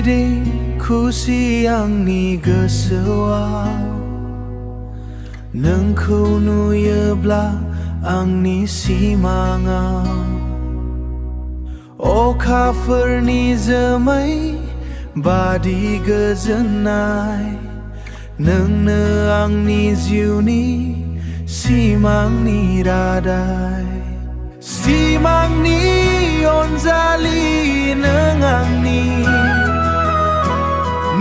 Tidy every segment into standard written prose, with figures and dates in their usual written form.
गिदिं खुसि आंनि गोसोआव नोंखौ नुयोब्ला आंनि सिमाङाव अखाफोरनि जोमै बादि गोजोननाय नोंनो आंनि जिउनि सिमांनि रादाय सिमांनि अनजालि नों आंनि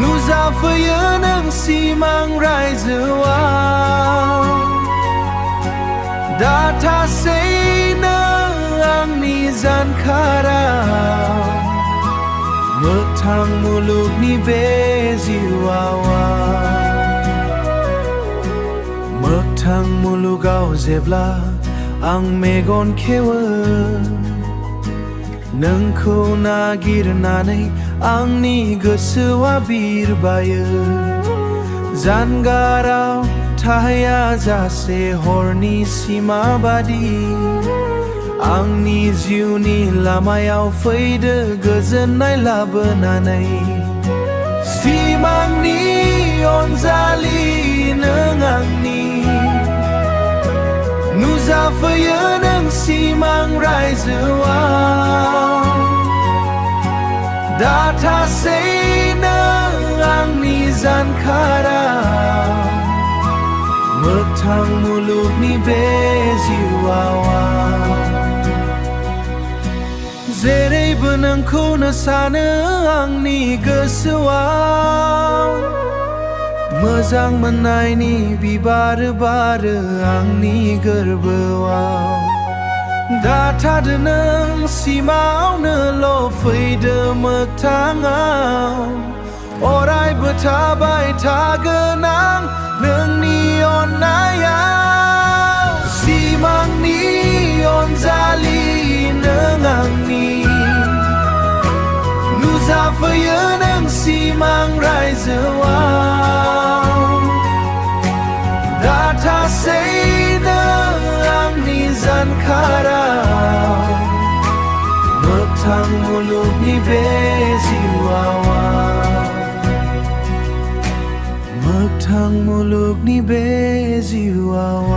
नुजाफैयो नों सिमां रायजोआव दाथासै नों आंनि जानखाराव मोगथां मुलुगनि बे जिउआव मोगथां मुलुगाव जेब्ला आं मेगन खेवो नोंखौ नागिरनानै आंनि गोसोआ बिरबायो जानगाराव थाया जासे हरनि सिमा बादि आंनि जिउनि लामायाव फैदो गोजोननाय लाबोनानै सिमांनि अनजालि नों आंनि नुजाफैयो नों सिमां रायजोआव दाथासै नों आंनि जानखाराव मोगथां मुलुगनि बे जिउआव जेरैबो नोंखौनो सानो आंनि गोसोआव मोजां मोननायनि बिबार बारो आंनि गोरबोआव दाथादो नों सिमावनोल' फैदो मोगथाङाव अरायबो थाबाय थागोन आं नोंनि अननायाव सिमांनि अनजालि नों आंनि नुजाफैयो नों सिमां रायजोआव दाथासै नों आंनि जानखाराव मोगथां मुलुगनि बे जिउआव मोगथां मुलुगनि बे जिउआव